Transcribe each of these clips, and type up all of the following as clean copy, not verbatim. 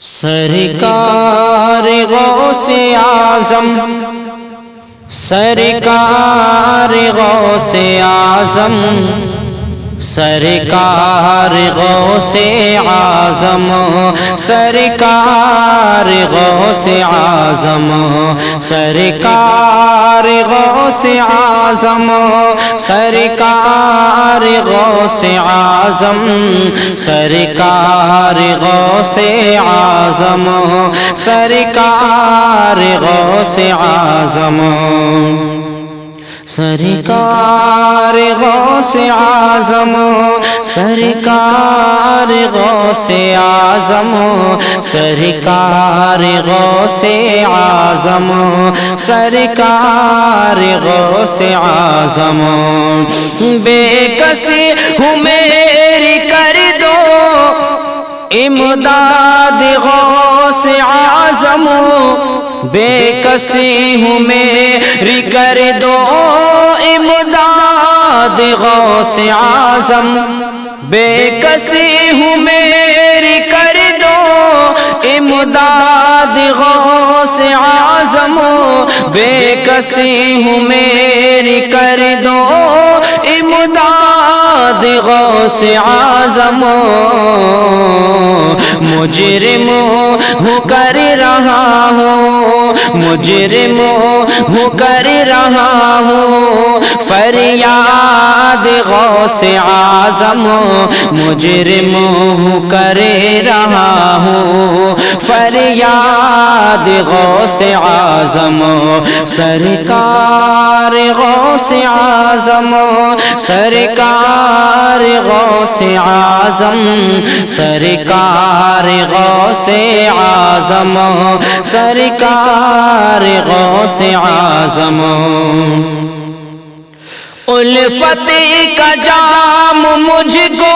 سرکار غوث اعظم، سرکار غوث اعظم، سرکار غوث اعظم، سرکار غوث اعظم، سرکار غوث اعظم، سرکار غوث اعظم، سرکار غوث اعظم، سرکار غوث اعظم، سرکار غوث اعظم، سرکار غوث اعظم، سرکار غوث اعظم، سرکار غوث اعظم، بے کسی ہوں میری کر دو امداد غوث اعظم، بے کسی ہوں میری کر دو امداد غوث اعظم، بے کسی ہوں میری کر دو امداد غوث اعظم، بے کسی ہوں میری کر دو امداد غوث اعظم، مجرم ہوں کر رہا ہوں، مجرم ہوں کر رہا ہوں فریاد غوث اعظم، مجرم ہوں کر رہا ہوں فریاد غوث اعظم، سرکار غوث اعظم، سرکار غوث اعظم، سرکار غوث اعظم، سرکار غوث اعظم، الفت کا جام مجھ کو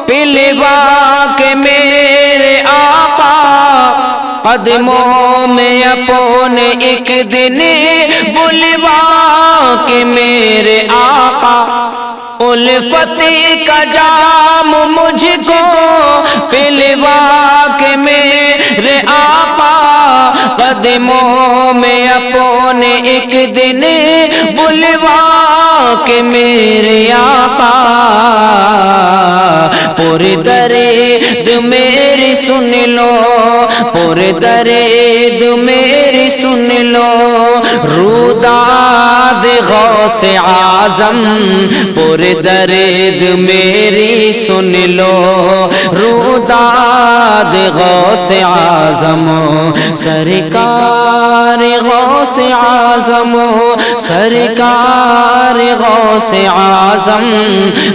پلوا کے میرے آقا قدموں میں اپنے ایک دن بلوا کے میرے آقا، الفت کا جام مجھ کو پلوا کے میرے آقا قدموں میں اپنے ایک دن بلوا کہ میرے آقا، پر درد میری سن لو، پر درد میری سن لو روداد غوث اعظم، پر درد میری سن لو روداد غوث اعظم، سرکار غوث اعظم، سرکار غوث اعظم،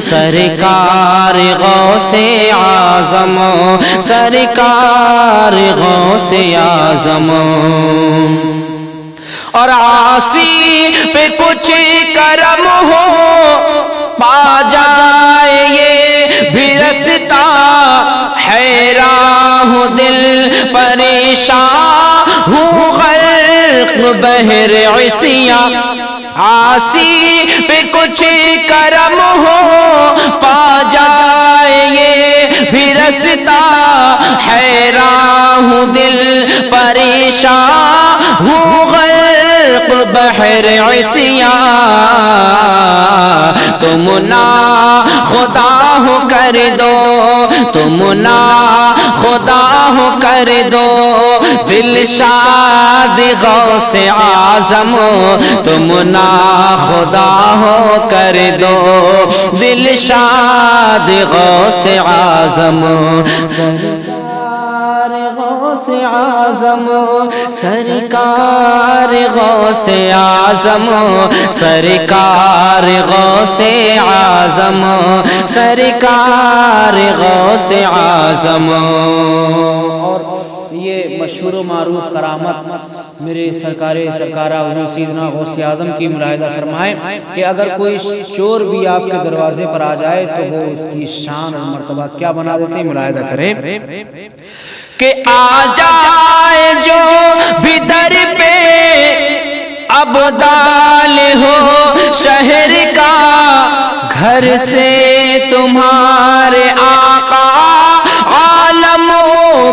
سرکار غوث اعظم، سرکار غوث اعظم، اور عاصی پہ کچھ کرم ہو پا جائے یہ بھی رستا، حیران ہوں دل پریشان ہوں غرق بحر عصیاں، عاصی پہ کچھ کرم ہو پا جائے یہ بھی رستا، حیران ہوں دل پریشان ہوں غرق بحر عصیاں، تم نا خدا ہو کر دو، تم نا خدا ہو کر دو دلشاد غوث اعظم، تم نا خدا ہو کر دو دلشاد غوث اعظم، سرکار غوث اعظم، سرکار غوث اعظم، سرکار غوث اعظم، سرکار غوث اعظم، اور یہ مشہور و معروف کرامت میرے سرکارہ حضور سیدنا غوث اعظم کی ملاحظہ فرمائیں کہ اگر کوئی چور بھی آپ کے دروازے پر آ جائے تو وہ اس کی شان اور مرتبہ کیا بنا دیتے ہیں، ملاحظہ کریں کہ آ جائے جو بھی در پہ ابدال ہو شہر کا، گھر سے تمہارے آقا عالموں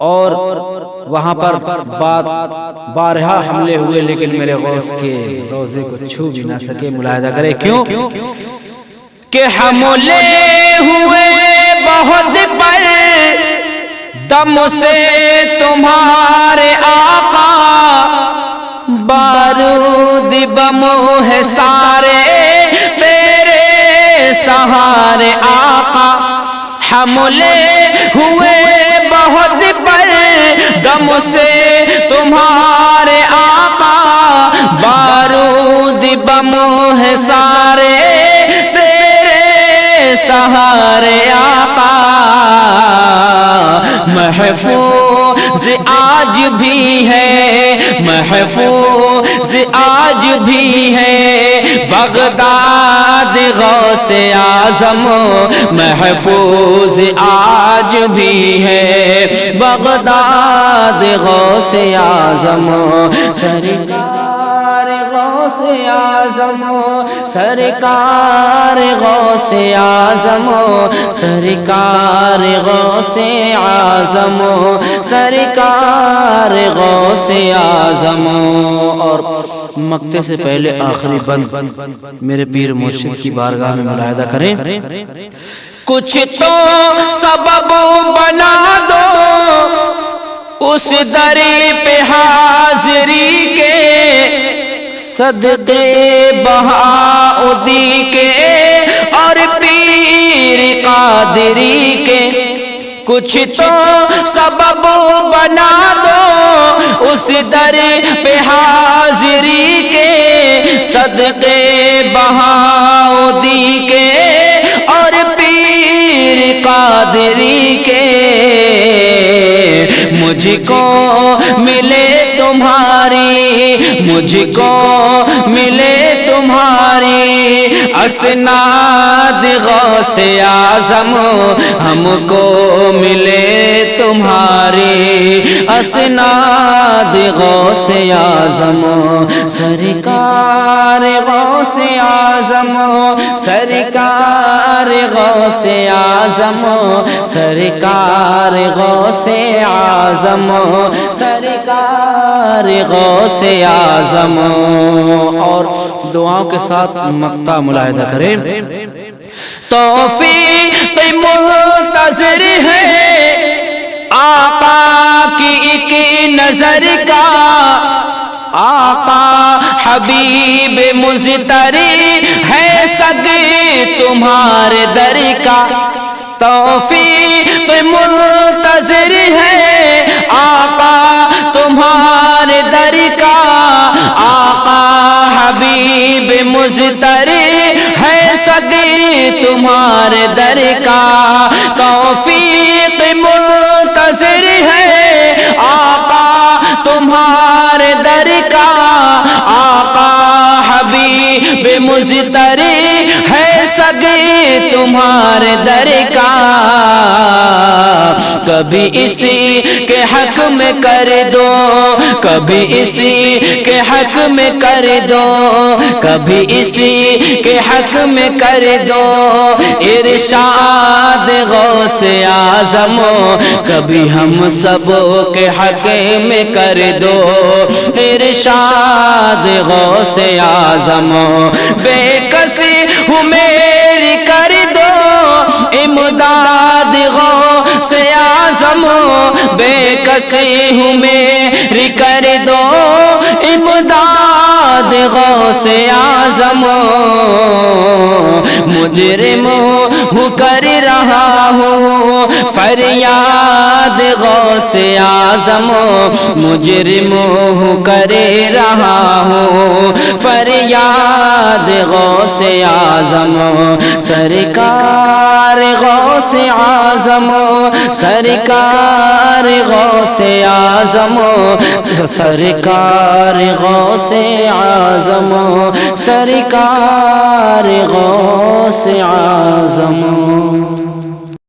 اور وہاں پر بارہا حملے ہوئے لیکن میرے غوث کے روزے کو چھو بھی نہ سکے. ملاحظہ کرے کیوں کہ حملے ہوئے بہت پر دم سے تمہارے آقا، بارود بم ہے سارے تیرے سہارے آقا. حملے ہوئے بہت پر دم سے تمہارے آقا، بارود بم ہے سارے تیرے سہارے آقا. محفوظ آج بھی ہے، محفوظ آج بھی ہے بغداد غوث اعظم، محفوظ آج بھی ہے بغداد غوث اعظم. سرکار غوث اعظم، سرکار غوث اعظم، سرکار غوث اعظم، سرکار غوث اعظم. اور مقطع سے پہلے آخری بند میرے پیر مرشد کی بارگاہ میں ملاحظہ کریں. کچھ تو سبب بنا دو اس در پہ حاضری کے، صدقے بہاؤدی کے اور پیر قادری کے. کچھ تو سبب بنا دو اس در پہ حاضری کے، صدقے بہاؤدی کے اور پیر قادری کے. مجھ کو ملے تمہاری، مجھ کو ملے تمہاری اسناد غوث اعظم، ہم کو ملے تمہاری اسناد غوث اعظم. سرکار غوث اعظم، سرکار غوث اعظم، سرکار غوث اعظم، سرکار غوث اعظم. اور دعاؤں کے ساتھ مقطع ملاحظہ کریں. توفیق منتظر ہے آقا کی ایک نظر کا، آقا حبیب مزتری ہے سگ تمہارے در کا. توفیق منتظر ہے آقا تمہارے در کا، آقا حبیب مزتری ہے سگ تمہارے در کا. توفیق منتظر ہے آقا تمہارے در کا، آقا حبیب مزتری ہے سگ تمہارے در کا. کبھی اسی کے حق میں کر دو، کبھی اسی کے حق میں کر دو، کبھی اسی کے حق میں کر دو ارشاد غوث اعظم، کبھی ہم سب کے حق میں کر دو ارشاد غوث اعظم. بے کسی ہوں میری کر دو امداد غوث اعظم، بے کسی ہوں میری کر دو امداد غوث اعظم. مجرم ہوں کر رہا ہوں فریاد غوث اعظم، مجرم ہوں کر رہا ہوں فریاد غوث اعظم. سرکار غوث اعظم، سرکار غوث اعظم، سرکار غوث اعظم، سرکار غوث اعظم.